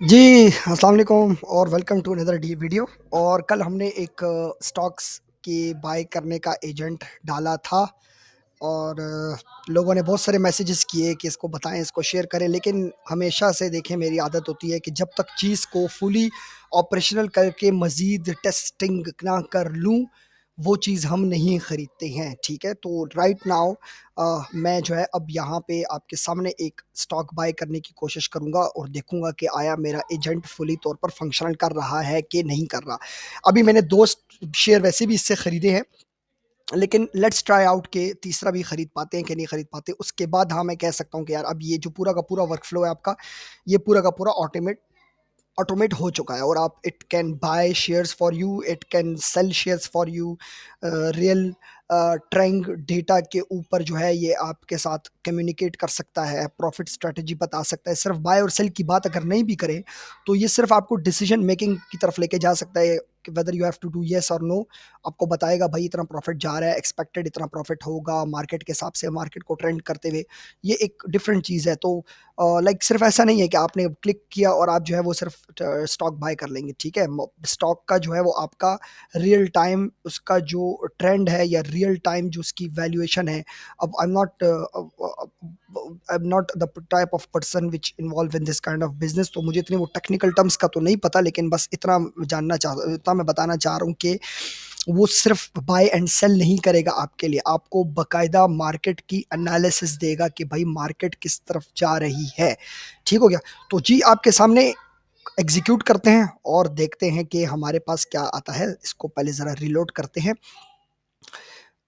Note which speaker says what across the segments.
Speaker 1: जी, अस्सलाम वालेकुम और welcome to another D video. और कल हमने एक स्टॉक्स की बाय करने का एजेंट डाला था और लोगों ने बहुत सारे मैसेजेस किए कि इसको बताएं, इसको शेयर करें। लेकिन हमेशा से देखें, मेरी आदत होती है कि जब तक चीज़ को फुली ऑपरेशनल करके मज़ीद टेस्टिंग ना कर लूँ, वो चीज़ हम नहीं खरीदते हैं, ठीक है? तो राइट नाउ मैं जो है अब यहाँ पे आपके सामने एक स्टॉक बाय करने की कोशिश करूँगा और देखूँगा कि आया मेरा एजेंट फुली तौर पर फंक्शनल कर रहा है कि नहीं कर रहा। अभी मैंने 2 शेयर वैसे भी इससे खरीदे हैं, लेकिन लेट्स ट्राई आउट के तीसरा भी खरीद पाते हैं कि नहीं खरीद पाते। उसके बाद हाँ, मैं कह सकता हूँ कि यार अब ये जो पूरा का पूरा वर्क फ्लो है आपका, ये पूरा का पूरा ऑटोमेट हो चुका है और आप it can by shares for you, it can sell shares for you. Real trend data के ऊपर जो है ये आपके साथ कम्युनिकेट कर सकता है, प्रॉफिट स्ट्रेटजी बता सकता है। सिर्फ बाय और सेल की बात अगर नहीं भी करे तो ये सिर्फ आपको डिसीजन मेकिंग की तरफ लेके जा सकता है कि whether you have to do yes और नो। आपको बताएगा भाई इतना प्रॉफिट जा रहा है, एक्सपेक्टेड इतना प्रॉफिट होगा, मार्केट के हिसाब से मार्केट को ट्रेंड करते हुए। ये एक डिफरेंट चीज़ है। तो लाइक सिर्फ ऐसा नहीं है कि आपने क्लिक किया और आप जो है वो सिर्फ स्टॉक बाय कर लेंगे, ठीक है? स्टॉक का जो है वो आपका रियल टाइम उसका जो ट्रेंड है या रियल टाइम जो उसकी वैल्यूएशन है। अब I am not the type of person which involve in this kind of business, तो मुझे इतने वो टेक्निकल टर्म्स का तो नहीं पता, लेकिन बस इतना मैं बताना चाह रहा हूँ कि वो सिर्फ बाय एंड सेल नहीं करेगा आपके लिए, आपको बकायदा मार्केट की एनालिसिस देगा कि भाई मार्केट किस तरफ जा रही है। ठीक हो गया? तो जी आपके सामने एग्जीक्यूट करते हैं और देखते हैं कि हमारे पास क्या आता है। इसको पहले ज़रा रीलोड करते हैं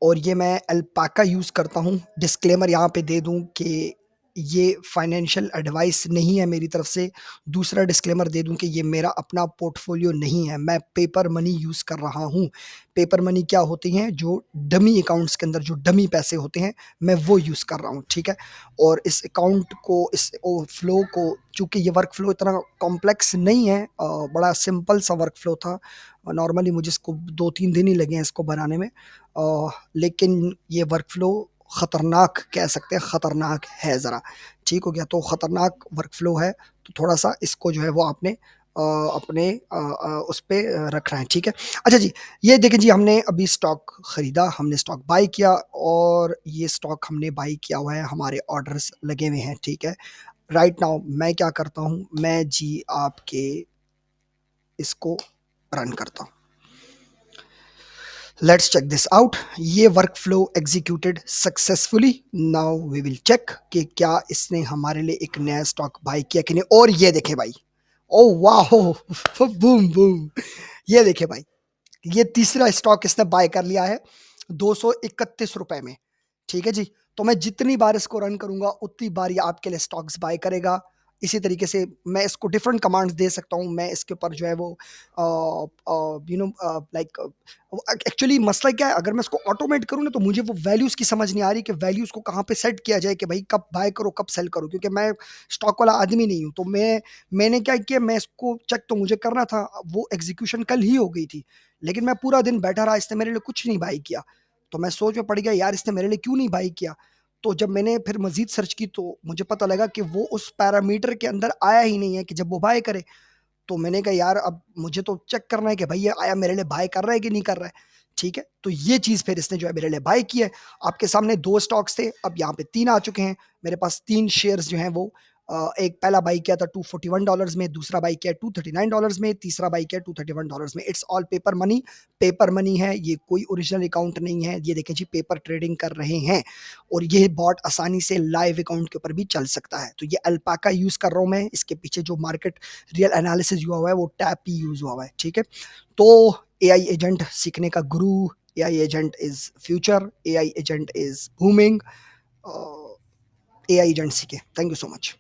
Speaker 1: और ये मैं अल्पाका यूज़ करता हूँ। डिस्क्लेमर यहाँ पे दे दूँ कि ये फाइनेंशियल एडवाइस नहीं है मेरी तरफ से। दूसरा डिस्क्लेमर दे दूँ कि ये मेरा अपना पोर्टफोलियो नहीं है, मैं पेपर मनी यूज़ कर रहा हूँ। पेपर मनी क्या होती हैं? जो डमी अकाउंट्स के अंदर जो डमी पैसे होते हैं, मैं वो यूज़ कर रहा हूँ, ठीक है? और इस अकाउंट को, इस फ्लो को, चूँकि ये वर्क फ्लो इतना कॉम्प्लेक्स नहीं है, बड़ा सिंपल सा वर्क फ्लो था। नॉर्मली मुझे इसको 2-3 दिन ही लगे हैं इसको बनाने में। लेकिन ये वर्क फ्लो ख़तरनाक कह सकते हैं, ख़तरनाक है ज़रा। ठीक हो गया? तो ख़तरनाक वर्क फ्लो है, तो थोड़ा-सा इसको जो है वो आपने अपने उस पे रखना है, ठीक है? अच्छा जी, ये देखें जी, हमने अभी स्टॉक खरीदा, हमने स्टॉक बाय किया और ये स्टॉक हमने बाय किया हुआ है, हमारे ऑर्डर्स लगे हुए हैं, ठीक है? राइट नाउ मैं क्या करता हूँ, मैं जी आपके इसको रन करता हूँ। Let's check this out. ये workflow executed successfully. Now we will check कि क्या इसने हमारे लिए एक नया स्टॉक बाय किया कि नहीं। और ये देखे भाई, ओ वाह, बूम बूम, ये देखे भाई, ये तीसरा स्टॉक इसने बाय कर लिया है 231 रुपए में, ठीक है जी? तो मैं जितनी बार इसको रन करूंगा उतनी बार ये आपके लिए स्टॉक्स बाय करेगा। इसी तरीके से मैं इसको डिफरेंट कमांड्स दे सकता हूँ। मैं इसके ऊपर जो है वो लाइक एक्चुअली मसला क्या है, अगर मैं इसको ऑटोमेट करूँ ना तो मुझे वो वैल्यूज़ की समझ नहीं आ रही कि वैल्यूज़ को कहाँ पे सेट किया जाए कि भाई कब बाय करो, कब सेल करो, क्योंकि मैं स्टॉक वाला आदमी नहीं हूँ। तो मैंने क्या किया, मैं इसको चेक तो मुझे करना था, वो एग्ज़ीक्यूशन कल ही हो गई थी, लेकिन मैं पूरा दिन बैठा रहा, इसने मेरे लिए कुछ नहीं बाय किया। तो मैं सोच में पड़ गया, यार इसने मेरे लिए क्यों नहीं बाय किया? तो जब मैंने फिर मज़ीद सर्च की तो मुझे पता लगा कि वो उस पैरामीटर के अंदर आया ही नहीं है कि जब वो बाय करे। तो मैंने कहा यार अब मुझे तो चेक करना है कि भाई ये आया मेरे लिए बाय कर रहा है कि नहीं कर रहा है, ठीक है? तो ये चीज़ फिर इसने जो है मेरे लिए बाय की है। आपके सामने 2 स्टॉक्स थे, अब यहाँ पे 3 आ चुके हैं। मेरे पास 3 शेयर्स जो हैं वो एक पहला बाय किया था $241 में, दूसरा बाय किया $239 में, तीसरा बाय किया $231 में। इट्स ऑल पेपर मनी है, ये कोई ओरिजिनल अकाउंट नहीं है। ये देखें जी, पेपर ट्रेडिंग कर रहे हैं और ये बॉट आसानी से लाइव अकाउंट के ऊपर भी चल सकता है। तो ये अल्पाका यूज़ कर रहा हूँ मैं, इसके पीछे जो मार्केट रियल एनालिसिस हुआ हुआ है वो टैप ही यूज़ हुआ हुआ है, ठीक है? तो एआई एजेंट सीखने का गुरु, AI agent is future, AI agent is booming. AI agent सीखे। Thank you so much.